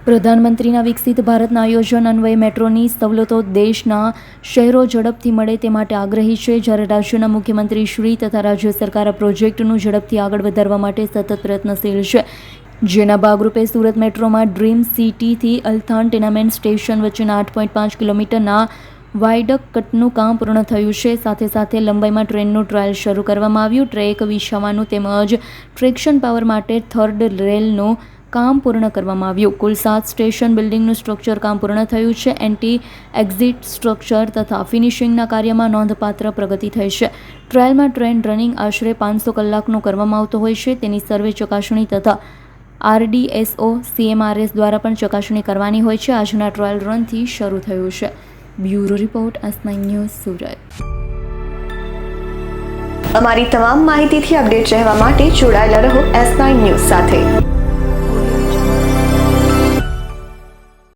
પ્રધાનમંત્રીના વિકસિત ભારતના આયોજન અન્વયે મેટ્રોની સવલતો દેશના શહેરો ઝડપથી મળે તે માટે આગ્રહી છે, જ્યારે રાજ્યના મુખ્યમંત્રી શ્રી તથા રાજ્ય સરકાર આ પ્રોજેક્ટનું ઝડપથી આગળ વધારવા માટે સતત પ્રયત્નશીલ છે. જેના ભાગરૂપે સુરત મેટ્રોમાં ડ્રીમ સિટીથી અલથાણ ટેનામેન્ટ સ્ટેશન વચ્ચેના 8.5 કિલોમીટરના વાયડક્ટનું કામ પૂર્ણ થયું છે. સાથે સાથે લંબાઈમાં ટ્રેનનું ટ્રાયલ શરૂ કરવામાં આવ્યું. ટ્રેક વિછાવવાનું તેમજ ટ્રેક્શન પાવર માટે થર્ડ રેલનું કામ પૂર્ણ કરવામાં આવ્યું. કુલ 7 સ્ટેશન બિલ્ડિંગનું સ્ટ્રક્ચર કામ પૂર્ણ થયું છે. એન્ટી એક્ઝિટ સ્ટ્રક્ચર તથા ફિનિશિંગના કાર્યમાં નોંધપાત્ર પ્રગતિ થઈ છે. ટ્રાયલમાં ટ્રેન રનિંગ આશરે 500 કલાકનો કરવામાં આવતો હોય છે. તેની સર્વે ચકાસણી તથા RDSO CMRS દ્વારા પણ ચકાસણી કરવાની હોય છે. આજના ટ્રાયલ રનથી શરૂ થયું છે. Bureau report S9 news Surat. અમારી તમામ માહિતીથી અપડેટ રહેવા માટે જોડાયેલા રહો S9 ન્યૂઝ સાથે.